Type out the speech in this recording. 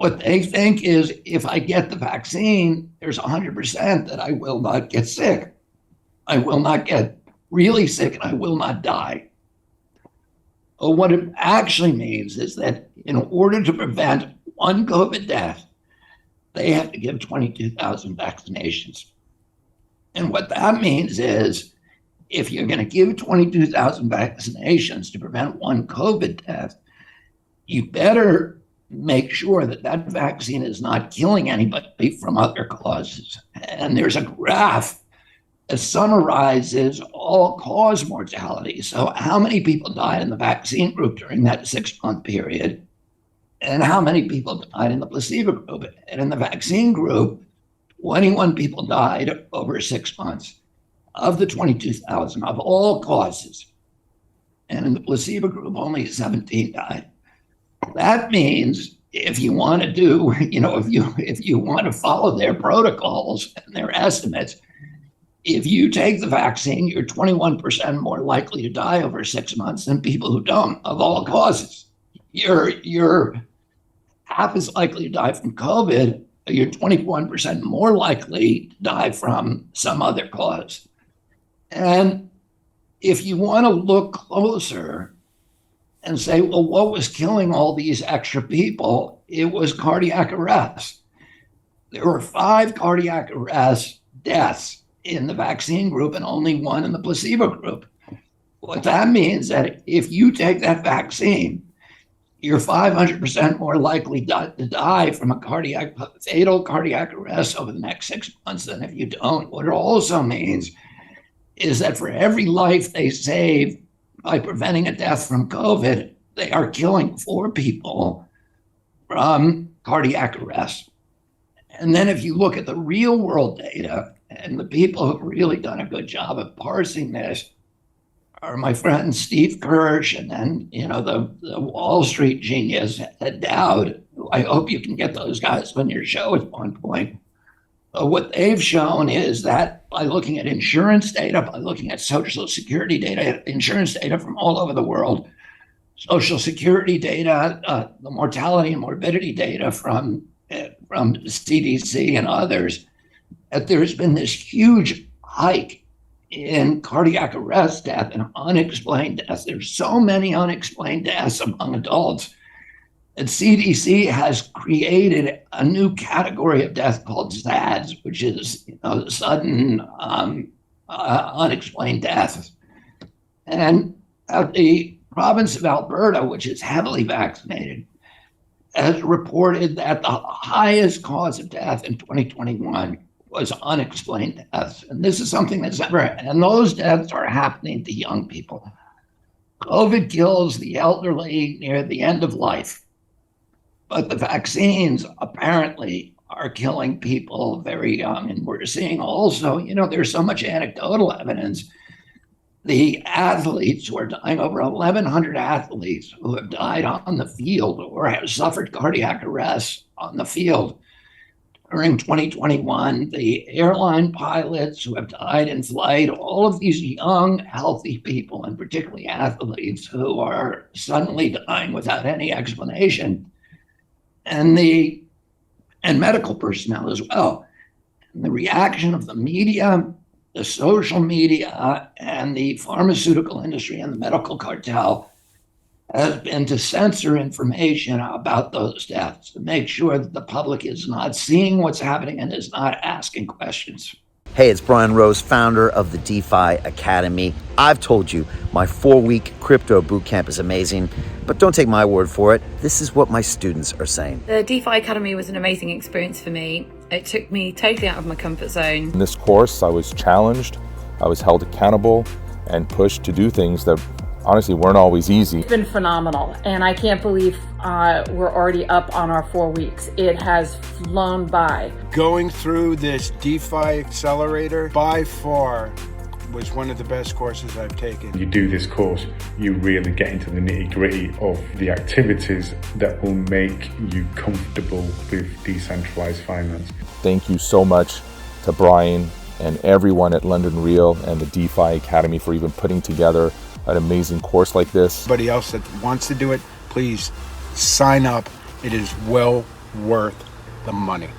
What they think is if I get the vaccine, there's 100% that I will not get sick. I will not get really sick and I will not die. But what it actually means is that in order to prevent one COVID death, they have to give 22,000 vaccinations. And what that means is if you're going to give 22,000 vaccinations to prevent one COVID death, you better make sure that that vaccine is not killing anybody from other causes. And there's a graph that summarizes all-cause mortality. So how many people died in the vaccine group during that 6-month period, and how many people died in the placebo group? And in the vaccine group, 21 people died over 6 months of the 22,000 of all causes. And in the placebo group, only 17 died. That means if you want to do, if you want to follow their protocols and their estimates, if you take the vaccine, you're 21% more likely to die over 6 months than people who don't, of all causes. You're half as likely to die from COVID. You're 21% more likely to die from some other cause. And if you want to look closer and say, well, what was killing all these extra people? It was cardiac arrest. There were 5 cardiac arrest deaths in the vaccine group and only 1 in the placebo group. What that means that if you take that vaccine, you're 500% more likely to die from a fatal cardiac arrest over the next 6 months than if you don't. What it also means is that for every life they save by preventing a death from COVID, they are killing 4 people from cardiac arrest. And then if you look at the real world data, and the people who've really done a good job of parsing this are my friend Steve Kirsch, and then, the Wall Street genius, Ed Dowd, who I hope you can get those guys on your show at one point. But what they've shown is that by looking at insurance data, by looking at Social Security data, insurance data from all over the world, Social Security data, the mortality and morbidity data from CDC and others, that there's been this huge hike in cardiac arrest death and unexplained deaths. There's so many unexplained deaths among adults that CDC has created a new category of death called SADS, which is sudden unexplained deaths. And the province of Alberta, which is heavily vaccinated, has reported that the highest cause of death in 2021 was unexplained deaths. And this is something that's never, and those deaths are happening to young people. COVID kills the elderly near the end of life, but the vaccines apparently are killing people very young. And we're seeing also, there's so much anecdotal evidence. The athletes who are dying, over 1,100 athletes who have died on the field or have suffered cardiac arrest on the field during 2021, the airline pilots who have died in flight, all of these young, healthy people, and particularly athletes who are suddenly dying without any explanation, and medical personnel as well. And the reaction of the media, the social media, and the pharmaceutical industry and the medical cartel has been to censor information about those deaths, to make sure that the public is not seeing what's happening and is not asking questions. Hey, it's Brian Rose, founder of the DeFi Academy. I've told you my 4-week crypto bootcamp is amazing, but don't take my word for it. This is what my students are saying. The DeFi Academy was an amazing experience for me. It took me totally out of my comfort zone. In this course, I was challenged, I was held accountable, and pushed to do things that honestly weren't always easy. It's been phenomenal, and I can't believe we're already up on our 4 weeks. It has flown by. Going through this DeFi accelerator by far was one of the best courses I've taken. You do this course, you really get into the nitty-gritty of the activities that will make you comfortable with decentralized finance. Thank you so much to Brian and everyone at London Real and the DeFi Academy for even putting together an amazing course like this. Anybody else that wants to do it, please sign up. It is well worth the money.